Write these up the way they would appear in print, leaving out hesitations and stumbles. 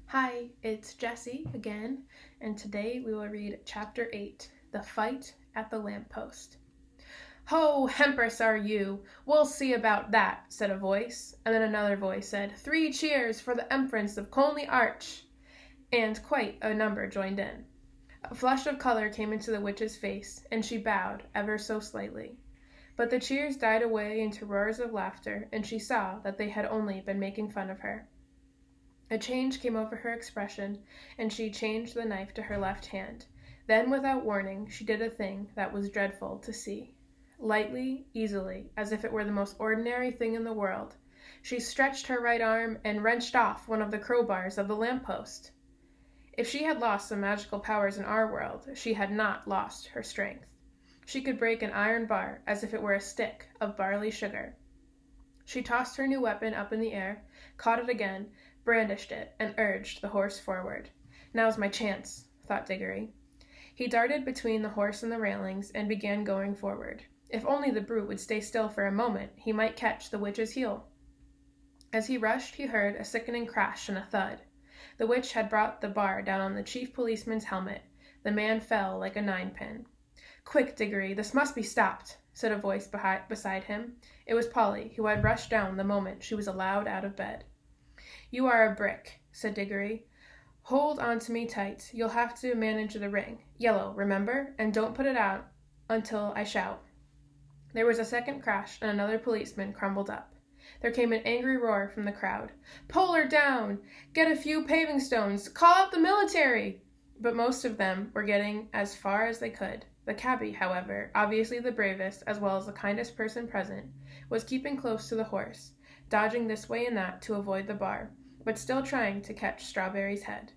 Hi, it's Jessie again, and today we will read Chapter 8, The Fight at the Lamppost. "Ho, Hempress are you! We'll see about that," said a voice, and then another voice said, "Three cheers for the Empress of Colney Arch!" And quite a number joined in. A flush of color came into the witch's face, and she bowed ever so slightly. But the cheers died away into roars of laughter, and she saw that they had only been making fun of her. A change came over her expression, and she changed the knife to her left hand. Then, without warning, she did a thing that was dreadful to see. Lightly, easily, as if it were the most ordinary thing in the world, she stretched her right arm and wrenched off one of the crowbars of the lamppost. If she had lost some magical powers in our world, she had not lost her strength. She could break an iron bar as if it were a stick of barley sugar. She tossed her new weapon up in the air, caught it again, brandished it, and urged the horse forward. "Now's my chance," thought Diggory. He darted between the horse and the railings, and began going forward. If only the brute would stay still for a moment, he might catch the witch's heel. As he rushed, he heard a sickening crash and a thud. The witch had brought the bar down on the chief policeman's helmet. The man fell like a ninepin. "Quick, Diggory, this must be stopped," said a voice beside him. It was Polly, who had rushed down the moment she was allowed out of bed. "You are a brick," said Diggory. "Hold on to me tight. You'll have to manage the ring. Yellow, remember, and don't put it out until I shout." There was a second crash, and another policeman crumbled up. There came an angry roar from the crowd. "Pull her down! Get a few paving stones! Call out the military!" But most of them were getting as far as they could. The cabby, however, obviously the bravest as well as the kindest person present, was keeping close to the horse, dodging this way and that to avoid the bar, but still trying to catch Strawberry's head.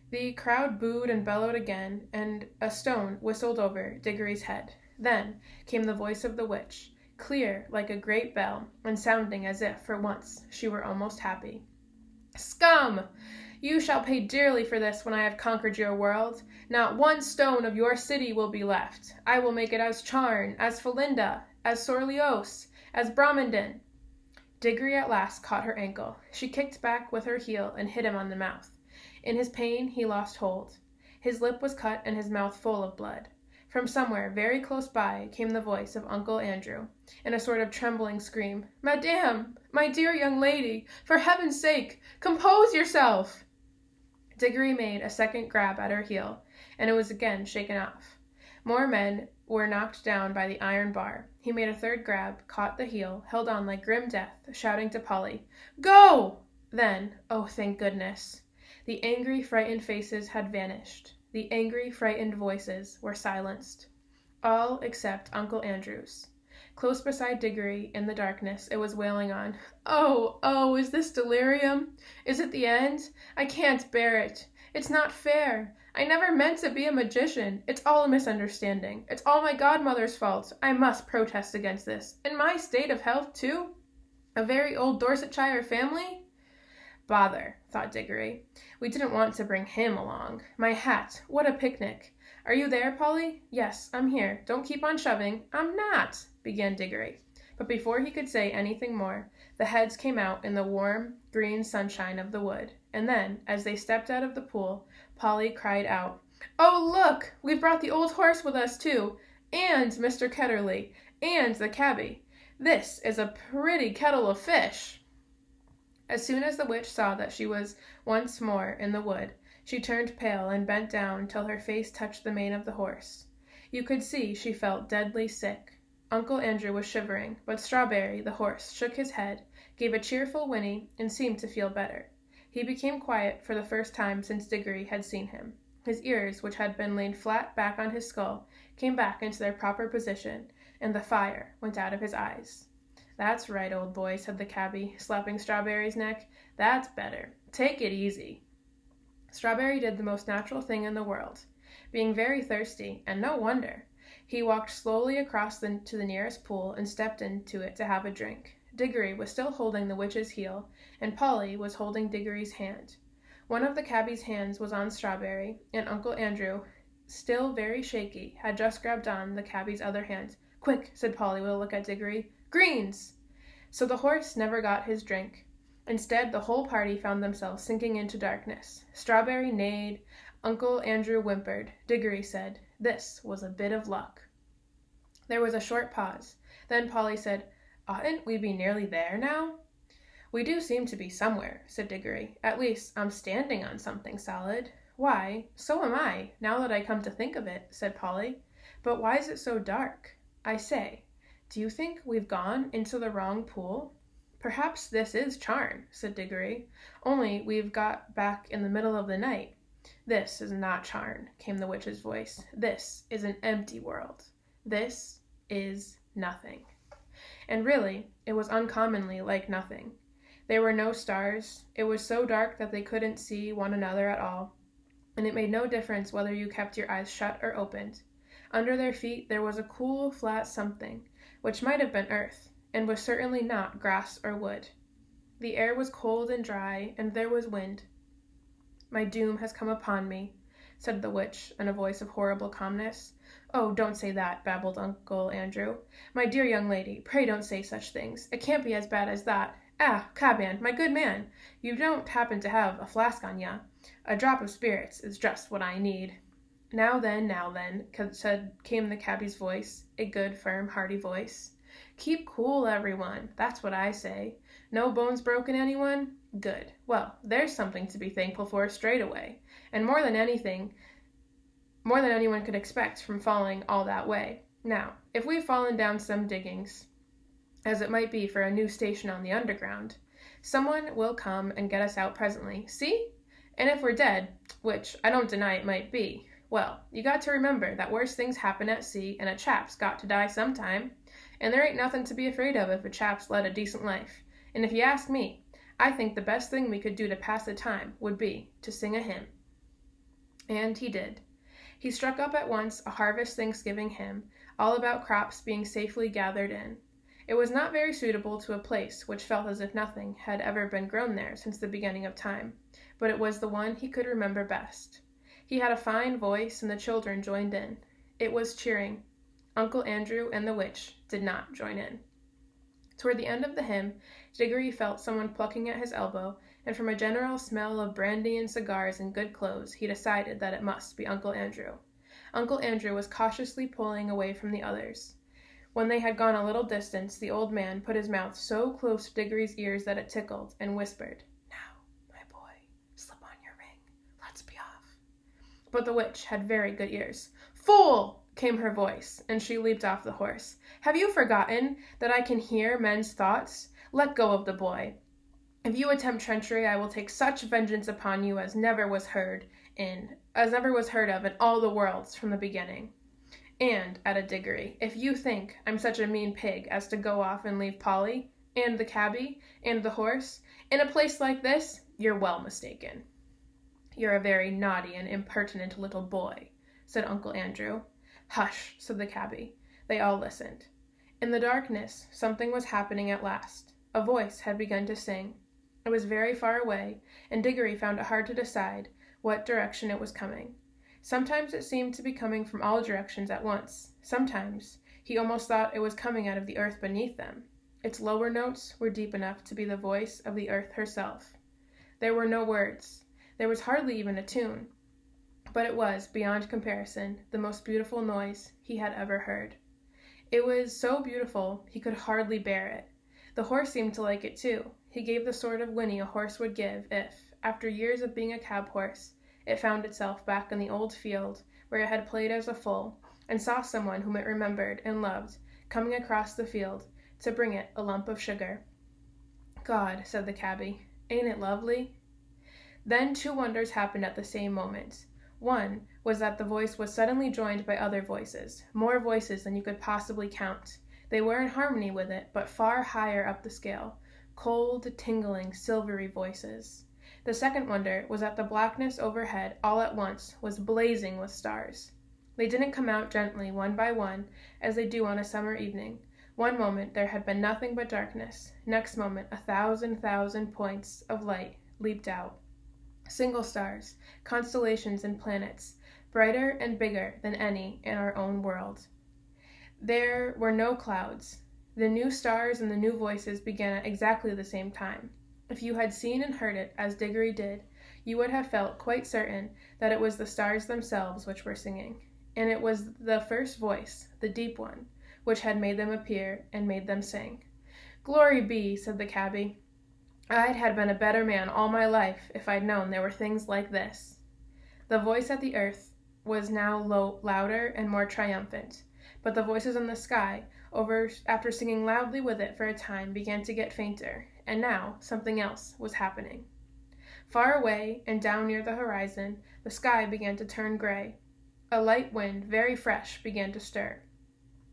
The crowd booed and bellowed again, and a stone whistled over Diggory's head. Then came the voice of the witch, clear like a great bell, and sounding as if, for once, she were almost happy. "Scum! You shall pay dearly for this when I have conquered your world. Not one stone of your city will be left. I will make it as Charn, as Felinda, as Sorlios, as Bromenden." Diggory at last caught her ankle. She kicked back with her heel and hit him on the mouth. In his pain he lost hold. His lip was cut and his mouth full of blood. From somewhere very close by came the voice of Uncle Andrew, in a sort of trembling scream. "Madame, my dear young lady, for heaven's sake, compose yourself!" Diggory made a second grab at her heel, and it was again shaken off. More men were knocked down by the iron bar. He made a third grab, caught the heel, held on like grim death, shouting to Polly, "Go!" Then, oh, thank goodness, the angry, frightened faces had vanished. The angry, frightened voices were silenced. All except Uncle Andrew's. Close beside Diggory, in the darkness, it was wailing on. "Oh, oh, is this delirium? Is it the end? I can't bear it. It's not fair. I never meant to be a magician. It's all a misunderstanding. It's all my godmother's fault. I must protest against this. In my state of health, too? A very old Dorsetshire family?" Bother, thought Diggory. We didn't want to bring him along. My hat, what a picnic. "Are you there, Polly?" "Yes, I'm here. Don't keep on shoving." "I'm not," began Diggory. But before he could say anything more, the heads came out in the warm, green sunshine of the wood, and then, as they stepped out of the pool, Polly cried out, "Oh, look! We've brought the old horse with us, too, and Mr. Ketterly, and the cabby. This is a pretty kettle of fish." As soon as the witch saw that she was once more in the wood, she turned pale and bent down till her face touched the mane of the horse. You could see she felt deadly sick. Uncle Andrew was shivering, but Strawberry, the horse, shook his head, gave a cheerful whinny, and seemed to feel better. He became quiet for the first time since Diggory had seen him. His ears, which had been laid flat back on his skull, came back into their proper position, and the fire went out of his eyes. "That's right, old boy," said the cabby, slapping Strawberry's neck. "That's better. Take it easy." Strawberry did the most natural thing in the world. Being very thirsty, and no wonder, he walked slowly across to the nearest pool and stepped into it to have a drink. Diggory was still holding the witch's heel, and Polly was holding Diggory's hand. One of the cabby's hands was on Strawberry, and Uncle Andrew, still very shaky, had just grabbed on the cabby's other hand. "Quick," said Polly with a look at Diggory. "Greens!" So the horse never got his drink. Instead, the whole party found themselves sinking into darkness. Strawberry neighed, Uncle Andrew whimpered, Diggory said, "This was a bit of luck." There was a short pause. Then Polly said, "Oughtn't we be nearly there now?" "We do seem to be somewhere," said Diggory. "At least, I'm standing on something solid." "Why, so am I, now that I come to think of it," said Polly. "But why is it so dark? I say, do you think we've gone into the wrong pool?" "Perhaps this is Charn," said Diggory, "only we've got back in the middle of the night." "This is not Charn," came the witch's voice. "This is an empty world. This is nothing." And really, it was uncommonly like nothing. There were no stars. It was so dark that they couldn't see one another at all, and it made no difference whether you kept your eyes shut or opened. Under their feet there was a cool, flat something, which might have been earth, and was certainly not grass or wood. The air was cold and dry, and there was wind. "My doom has come upon me," said the witch in a voice of horrible calmness. "Oh, don't say that," babbled Uncle Andrew. "My dear young lady, pray don't say such things. It can't be as bad as that. Ah, cabman, my good man, you don't happen to have a flask on ya? A drop of spirits is just what I need." Now then, came the cabbie's voice, a good, firm, hearty voice. "Keep cool, everyone, that's what I say. No bones broken, anyone? Good. Well, there's something to be thankful for straight away, and more than anyone could expect from falling all that way. Now, if we've fallen down some diggings, as it might be for a new station on the underground, someone will come and get us out presently, see? And if we're dead, which I don't deny it might be, well, you got to remember that worse things happen at sea, and a chap's got to die sometime, and there ain't nothing to be afraid of if a chap's led a decent life. And if you ask me, I think the best thing we could do to pass the time would be to sing a hymn." And he did. He struck up at once a harvest Thanksgiving hymn, all about crops being safely gathered in. It was not very suitable to a place which felt as if nothing had ever been grown there since the beginning of time, but it was the one he could remember best. He had a fine voice, and the children joined in. It was cheering. Uncle Andrew and the witch did not join in. Toward the end of the hymn, Diggory felt someone plucking at his elbow, and from a general smell of brandy and cigars and good clothes, he decided that it must be Uncle Andrew. Uncle Andrew was cautiously pulling away from the others. When they had gone a little distance, the old man put his mouth so close to Diggory's ears that it tickled, and whispered, "Now, my boy, slip on your ring. Let's be off." But the witch had very good ears. "Fool!" came her voice, and she leaped off the horse. "Have you forgotten that I can hear men's thoughts? Let go of the boy. If you attempt treachery, I will take such vengeance upon you as never was heard of in all the worlds from the beginning. And," added Diggory, "if you think I'm such a mean pig as to go off and leave Polly, and the cabbie, and the horse, in a place like this, you're well mistaken." "You're a very naughty and impertinent little boy," said Uncle Andrew. "Hush," said the cabbie. They all listened. In the darkness, something was happening at last. A voice had begun to sing. It was very far away, and Diggory found it hard to decide what direction it was coming. Sometimes it seemed to be coming from all directions at once. Sometimes he almost thought it was coming out of the earth beneath them. Its lower notes were deep enough to be the voice of the earth herself. There were no words. There was hardly even a tune. But it was, beyond comparison, the most beautiful noise he had ever heard. It was so beautiful he could hardly bear it. The horse seemed to like it too. He gave the sort of whinny a horse would give if, after years of being a cab horse, it found itself back in the old field where it had played as a foal, and saw someone whom it remembered and loved coming across the field to bring it a lump of sugar. "God," said the cabbie, "ain't it lovely?" Then two wonders happened at the same moment. One was that the voice was suddenly joined by other voices, more voices than you could possibly count. They were in harmony with it, but far higher up the scale, cold, tingling, silvery voices. The second wonder was that the blackness overhead all at once was blazing with stars. They didn't come out gently one by one, as they do on a summer evening. One moment there had been nothing but darkness. Next moment 1,000,000 points of light leaped out. Single stars, constellations and planets, brighter and bigger than any in our own world. There were no clouds. The new stars and the new voices began at exactly the same time. If you had seen and heard it as Diggory did, you would have felt quite certain that it was the stars themselves which were singing, and it was the first voice, the deep one, which had made them appear and made them sing. "Glory be," said the cabby. "I'd had been a better man all my life if I'd known there were things like this." The voice at the earth was now louder and more triumphant, but the voices in the sky, after singing loudly with it for a time, began to get fainter, and now something else was happening. Far away and down near the horizon, the sky began to turn gray. A light wind, very fresh, began to stir.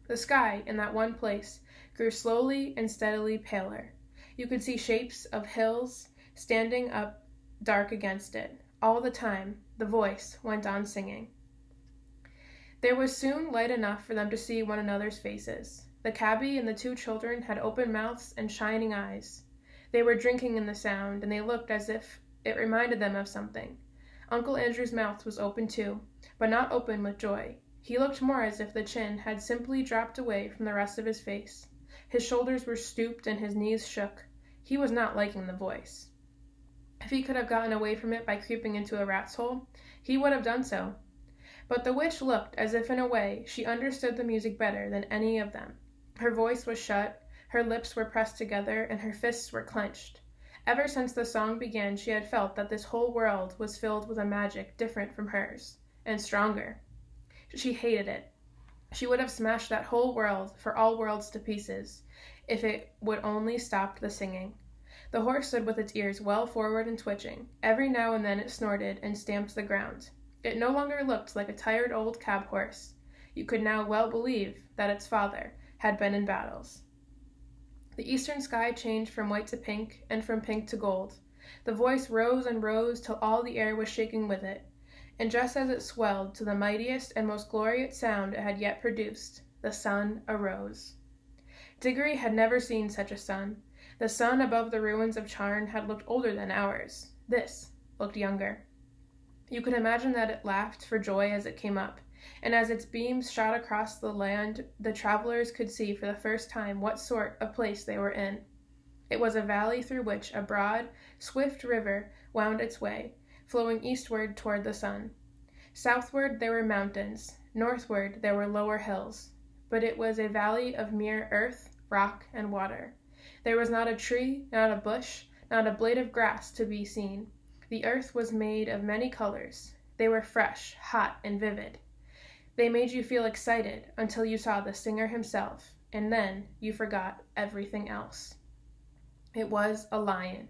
The sky, in that one place, grew slowly and steadily paler. You could see shapes of hills standing up dark against it. All the time, the voice went on singing. There was soon light enough for them to see one another's faces. The cabby and the two children had open mouths and shining eyes. They were drinking in the sound, and they looked as if it reminded them of something. Uncle Andrew's mouth was open too, but not open with joy. He looked more as if the chin had simply dropped away from the rest of his face. His shoulders were stooped and his knees shook. He was not liking the voice. If he could have gotten away from it by creeping into a rat's hole, he would have done so. But the witch looked as if in a way she understood the music better than any of them. Her voice was shut, her lips were pressed together, and her fists were clenched. Ever since the song began, she had felt that this whole world was filled with a magic different from hers, and stronger. She hated it. She would have smashed that whole world for all worlds to pieces, if it would only stop the singing. The horse stood with its ears well forward and twitching. Every now and then it snorted and stamped the ground. It no longer looked like a tired old cab horse. You could now well believe that its father had been in battles. The eastern sky changed from white to pink, and from pink to gold. The voice rose and rose till all the air was shaking with it, and just as it swelled to the mightiest and most glorious sound it had yet produced, the sun arose. Diggory had never seen such a sun. The sun above the ruins of Charn had looked older than ours. This looked younger. You could imagine that it laughed for joy as it came up, and as its beams shot across the land, the travelers could see for the first time what sort of place they were in. It was a valley through which a broad, swift river wound its way, flowing eastward toward the sun. Southward there were mountains, northward there were lower hills, but it was a valley of mere earth, rock, and water. There was not a tree, not a bush, not a blade of grass to be seen. The earth was made of many colors. They were fresh, hot, and vivid. They made you feel excited until you saw the singer himself, and then you forgot everything else. It was a lion.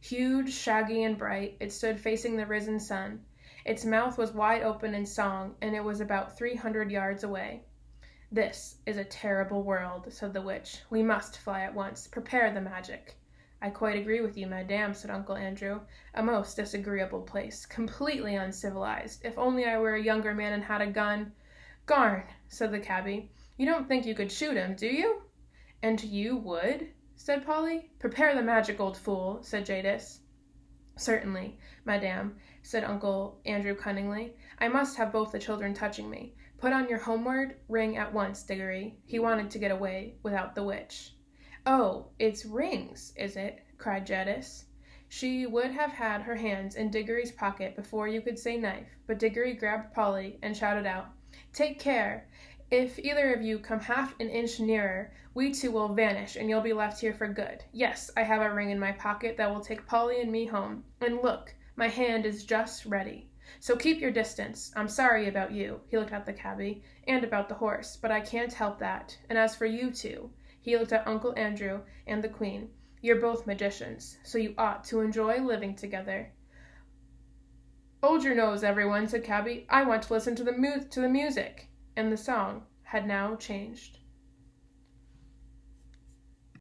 Huge, shaggy, and bright, it stood facing the risen sun. Its mouth was wide open in song, and it was about 300 yards away. "This is a terrible world," said the witch. "We must fly at once. Prepare the magic." "I quite agree with you, madame," said Uncle Andrew. "A most disagreeable place, completely uncivilized. If only I were a younger man and had a gun." "Garn," said the cabby. "You don't think you could shoot him, do you?" "And you would?" said Polly. "Prepare the magic, old fool," said Jadis. "Certainly, madame," said Uncle Andrew cunningly. "I must have both the children touching me. Put on your homeward ring at once, Diggory." He wanted to get away without the witch. "Oh, it's rings, is it?" cried Jadis. She would have had her hands in Diggory's pocket before you could say knife, but Diggory grabbed Polly and shouted out, "Take care! If either of you come half an inch nearer, we two will vanish and you'll be left here for good. Yes, I have a ring in my pocket that will take Polly and me home, and look, my hand is just ready. So keep your distance. I'm sorry about you," he looked at the cabby, "and about the horse, but I can't help that. And as for you two," he looked at Uncle Andrew and the Queen, "you're both magicians, so you ought to enjoy living together." "Hold your nose, everyone," said Cabby. "I want to listen to the music." And the song had now changed.